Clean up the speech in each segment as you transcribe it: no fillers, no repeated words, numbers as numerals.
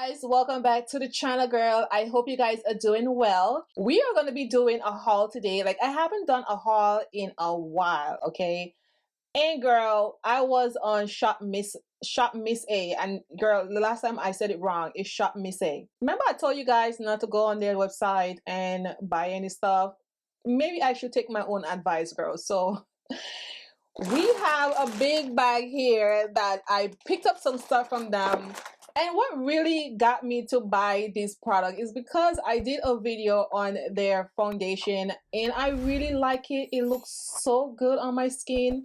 guys, welcome back to the channel, girl. I hope you guys are doing well. We are going to be doing a haul today. Like, I haven't done a haul in a while, okay? And girl, I was on Shop Miss A, and girl, the last time I said it wrong, it's Shop Miss A. Remember I told you guys not to go on their website and buy any stuff? Maybe I should take my own advice, girl. So we have a big bag here that I picked up some stuff from them. And what really got me to buy this product is because I did a video on their foundation and I really like it. It looks so good on my skin.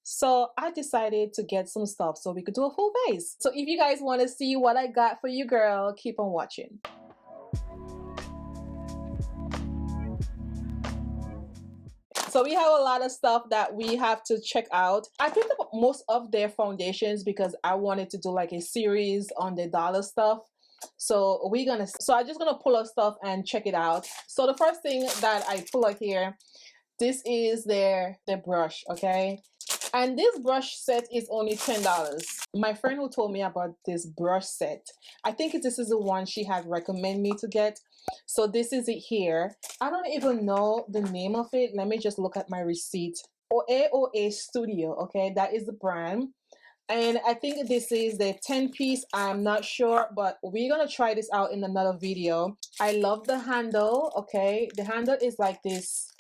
So I decided to get some stuff so we could do a full face. So if you guys want to see what I got for you, girl, keep on watching. So we have a lot of stuff that we have to check out. I picked up most of their foundations because I wanted to do like a series on the dollar stuff. So I'm just gonna pull up stuff and check it out. So the first thing that I pull out here, this is their brush, okay? And this brush set is only $10. My friend who told me about this brush set, I think this is the one she had recommended me to get. So this is it here. I don't even know the name of it. Let me just look at my receipt. AOA Studio, okay? That is the brand. And I think this is the 10-piece. I'm not sure, but we're gonna try this out in another video. I love the handle, okay? The handle is like this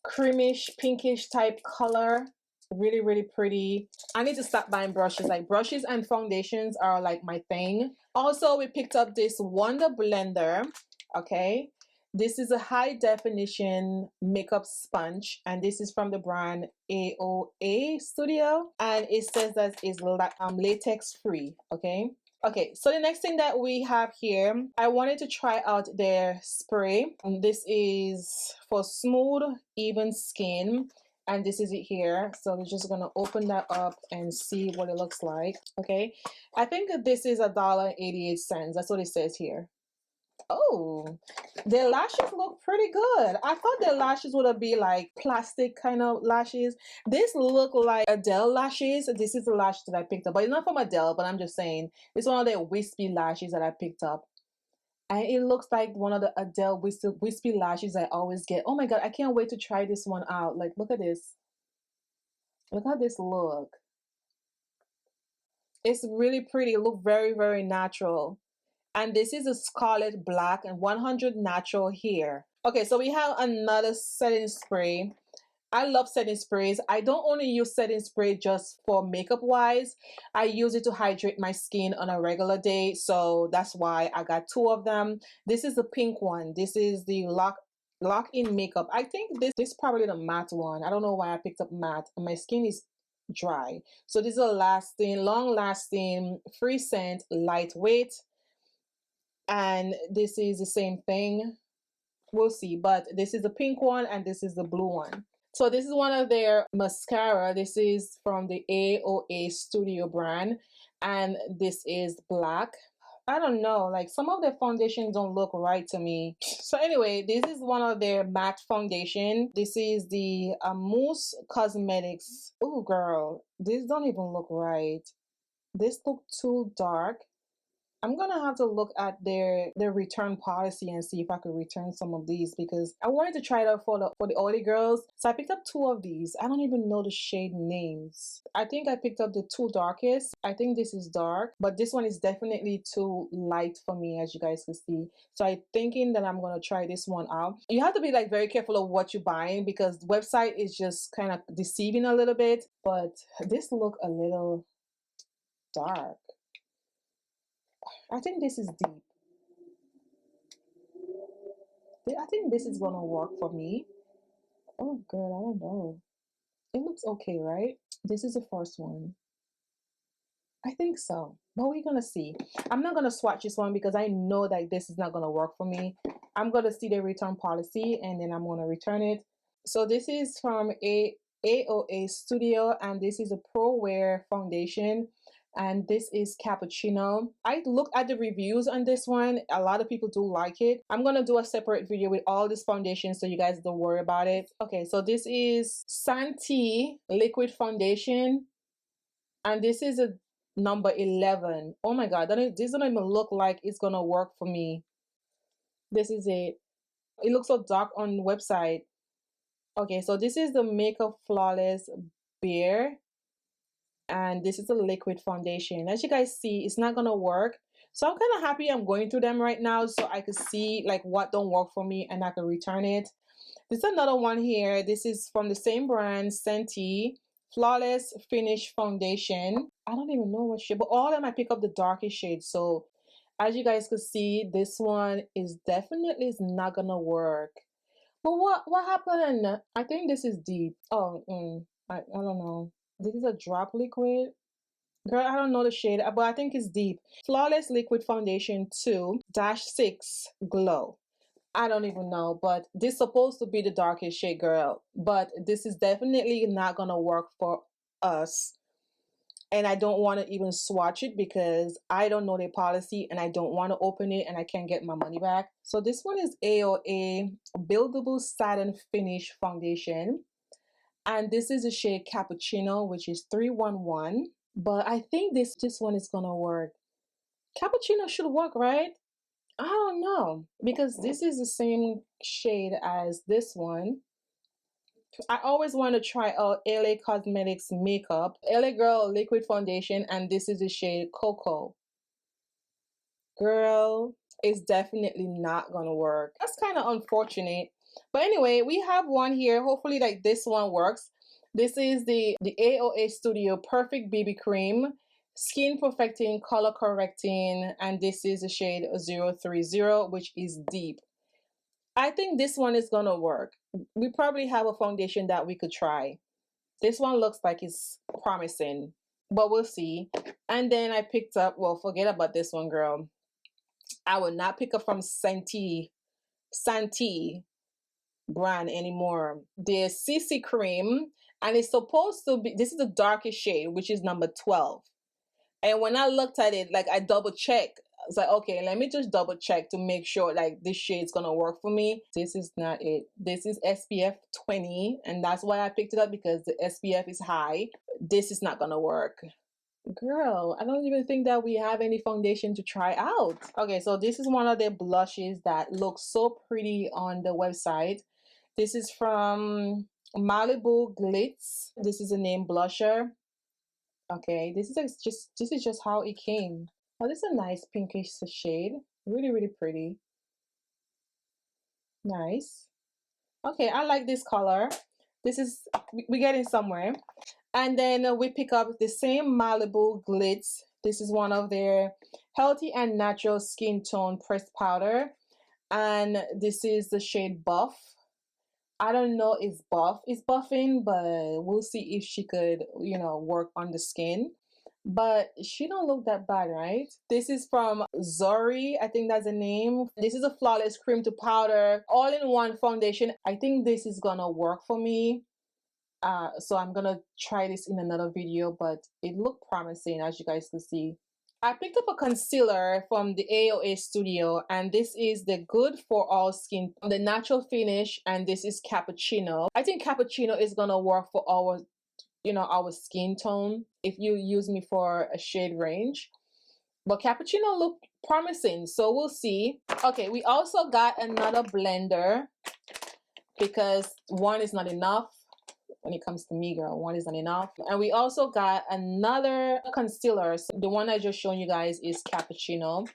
creamish, pinkish type color. Really pretty. I need to stop buying brushes. Like, brushes and foundations are like my thing. Also, we picked up this Wonder Blender, okay? This is a high definition makeup sponge, and this is from the brand AOA Studio, and it says that it's latex free, okay? Okay, so the next thing that we have here, I wanted to try out their spray. This is for smooth, even skin. And this is it here. So we're just gonna open that up and see what it looks like. Okay, I think that this is $1.88. That's what it says here. Oh, their lashes look pretty good. I thought their lashes would be like plastic kind of lashes. This look like Adele lashes. This is the lash that I picked up, but it's not from Adele, but I'm just saying it's one of their wispy lashes that I picked up. And it looks like one of the Adele wispy lashes I always get. Oh my god, I can't wait to try this one out. Like, look at this. Look how this look. It's really pretty. It look very natural. And this is a Scarlet Black and 100 natural hair. Okay, so we have another setting spray. I love setting sprays. I don't only use setting spray just for makeup wise. I use it to hydrate my skin on a regular day. So that's why I got two of them. This is the pink one. This is the lock-in makeup. I think this is probably the matte one. I don't know why I picked up matte. My skin is dry. So this is a long-lasting, free scent, lightweight. And this is the same thing. We'll see. But this is the pink one and this is the blue one. So this is one of their mascara. This is from the AOA Studio brand, and this is black. I don't know, like some of their foundations don't look right to me. So anyway, this is one of their matte foundation. This is the Mousse Cosmetics. Oh girl, this don't even look right. This look too dark. I'm gonna have to look at their return policy and see if I could return some of these because I wanted to try it out for the oily girls. So I picked up two of these. I don't even know the shade names. I think I picked up the two darkest. I think this is dark, but this one is definitely too light for me, as you guys can see. So I'm thinking that I'm gonna try this one out. You have to be like very careful of what you're buying because the website is just kind of deceiving a little bit. But this look a little dark. I think this is deep. I think this is gonna work for me. Oh girl, I don't know. It looks okay, right? This is the first one. I think so, but we're gonna see. I'm not gonna swatch this one because I know that this is not gonna work for me. I'm gonna see the return policy and then I'm gonna return it. So this is from AOA Studio and this is a Pro Wear foundation. And this is Cappuccino. I looked at the reviews on this one. A lot of people do like it. I'm gonna do a separate video with all this foundation so you guys don't worry about it. Okay, so this is Santi liquid foundation, and this is a number 11. Oh my god, this doesn't even look like it's gonna work for me. This is it. It looks so dark on the website. Okay, so this is the Makeup Flawless Bare, and this is a liquid foundation. As you guys see, it's not gonna work. So I'm kind of happy I'm going through them right now so I could see like what don't work for me and I can return it. There's another one here. This is from the same brand, Santi Flawless Finish Foundation. I don't even know what shade, but all of them I pick up the darkest shade. So as you guys can see, this one is definitely is not gonna work. But what happened? I think this is deep. Oh, I don't know. This is a drop liquid. Girl, I don't know the shade, but I think it's deep. Flawless Liquid Foundation 2-6 Glow. I don't even know, but this is supposed to be the darkest shade, girl. But this is definitely not gonna work for us. And I don't want to even swatch it because I don't know their policy and I don't want to open it and I can't get my money back. So this one is AOA Buildable Satin Finish Foundation. And this is the shade Cappuccino, which is 311. But I think this one is gonna work. Cappuccino should work, right? I don't know, because this is the same shade as this one. I always want to try out LA Cosmetics makeup, LA Girl Liquid Foundation, and this is the shade Cocoa. Girl, it's definitely not gonna work. That's kind of unfortunate. But anyway, we have one here. Hopefully like this one works. This is the AOA Studio Perfect BB Cream, Skin Perfecting, Color Correcting, and this is the shade 030, which is deep. I think this one is gonna work. We probably have a foundation that we could try. This one looks like it's promising, but we'll see. And then I picked up, well, forget about this one, girl. I will not pick up from Santi brand anymore. The CC cream, and it's supposed to be, this is the darkest shade, which is number 12. And when I looked at it, like I double checked. I was like, okay, let me just double check to make sure like this shade's gonna work for me. This is not it. This is SPF 20, and that's why I picked it up, because the SPF is high. This is not gonna work. Girl, I don't even think that we have any foundation to try out. Okay, so this is one of the blushes that looks so pretty on the website. This is from Malibu Glitz. This is a name blusher. Okay, this is just how it came. Oh, this is a nice pinkish shade. Really, really pretty. Nice. Okay, I like this color. This is, we're getting somewhere. And then we pick up the same Malibu Glitz. This is one of their healthy and natural skin tone pressed powder. And this is the shade Buff. I don't know if Buff is buffing, but we'll see if she could, you know, work on the skin. But she don't look that bad, right? This is from Zori, I think that's the name. This is a flawless cream to powder all-in-one foundation. I think this is gonna work for me. So I'm gonna try this in another video, but it looked promising, as you guys can see. I picked up a concealer from the AOA Studio, and this is the Good for All Skin, the natural finish, and this is Cappuccino. I think Cappuccino is gonna work for our, you know, our skin tone if you use me for a shade range. But Cappuccino looked promising, so we'll see. Okay, we also got another blender because one is not enough. When it comes to me, girl, one is not enough. And we also got another concealer. So the one I just shown you guys is Cappuccino,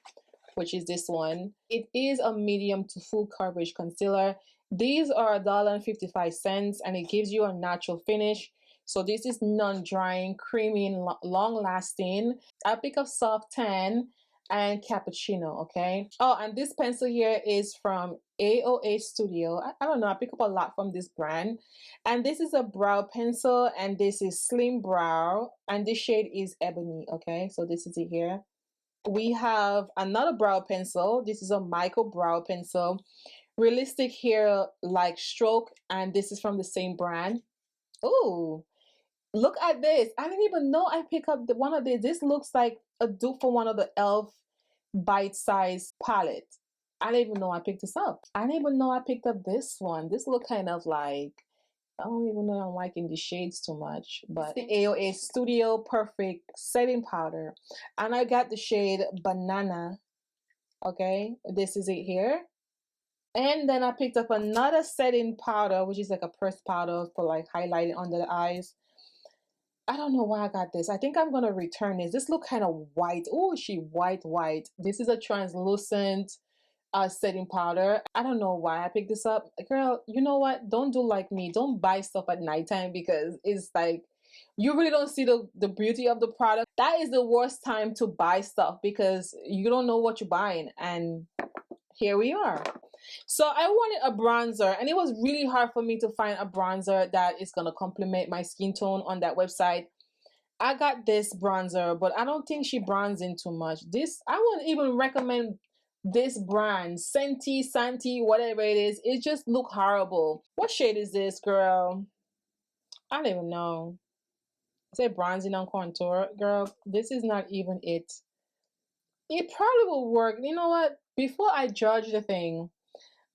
which is this one. It is a medium to full coverage concealer. These are $1.55, and it gives you a natural finish. So this is non-drying, creamy, and long-lasting. I pick up Soft Tan and Cappuccino, okay? Oh, and this pencil here is from AOA Studio. I don't know, I pick up a lot from this brand. And this is a brow pencil, and this is Slim Brow, and this shade is Ebony, okay? So this is it here. We have another brow pencil. This is a micro brow pencil. Realistic Hair Like Stroke, and this is from the same brand. Ooh, look at this. I didn't even know I picked up one of these. This looks like a dupe for one of the e.l.f. bite-sized palette. I didn't even know I picked this up. I didn't even know I picked up this one. This look kind of like I don't even know I'm liking the shades too much, but the AOA Studio Perfect Setting Powder. And I got the shade Banana. Okay, this is it here. And then I picked up another setting powder, which is like a pressed powder for like highlighting under the eyes. I don't know why I got this. I think I'm gonna return this. This look kind of white. Oh, she white. This is a translucent setting powder. I don't know why I picked this up. Girl, you know what? Don't do like me. Don't buy stuff at nighttime because it's like you really don't see the beauty of the product. That is the worst time to buy stuff because you don't know what you're buying. And here we are. So I wanted a bronzer, and it was really hard for me to find a bronzer that is gonna complement my skin tone on that website. I got this bronzer, but I don't think she bronzing too much. This, I wouldn't even recommend this brand, Santi, whatever it is. It just look horrible. What shade is this, girl? I don't even know. Say bronzing on contour, girl. This is not even it. It probably will work. You know what? Before I judge the thing,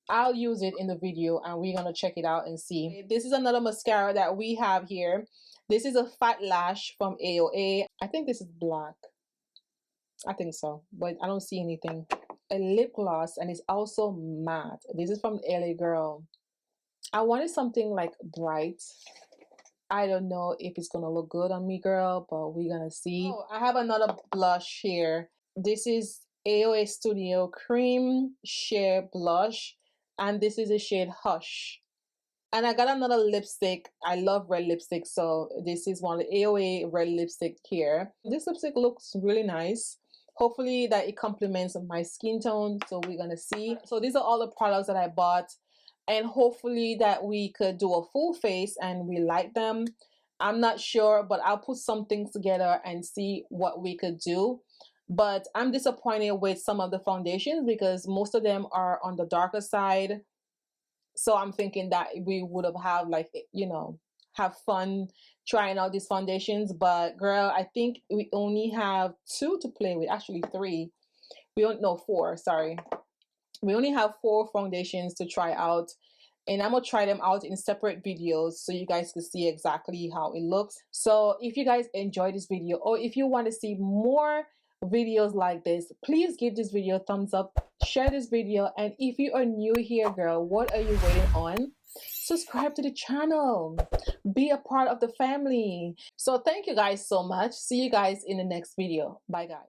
I'll use it in the video and we're gonna check it out and see. This is another mascara that we have here. This is a Fat Lash from AOA. I think this is black. I think so, but I don't see anything. A lip gloss, and it's also matte. This is from LA Girl. I wanted something like bright. I don't know if it's gonna look good on me, girl, but we're gonna see. Oh, I have another blush here. This is AOA Studio Cream Sheer Blush, and this is the shade Hush. And I got another lipstick. I love red lipstick, so this is one of the AOA red lipstick here. This lipstick looks really nice. Hopefully that it complements my skin tone, so we're gonna see. So these are all the products that I bought, and hopefully that we could do a full face and we like them. I'm not sure, but I'll put some things together and see what we could do. But I'm disappointed with some of the foundations because most of them are on the darker side. So I'm thinking that we would have like, you know, have fun trying out these foundations. But girl, I think we only have 2 to play with. Actually 3. We don't know 4, sorry. We only have 4 foundations to try out. And I'm gonna try them out in separate videos so you guys can see exactly how it looks. So if you guys enjoyed this video, or if you want to see more videos like this, please give this video a thumbs up, share this video, and if you are new here, girl, what are you waiting on? Subscribe to the channel, be a part of the family. So thank you guys so much. See you guys in the next video. Bye guys.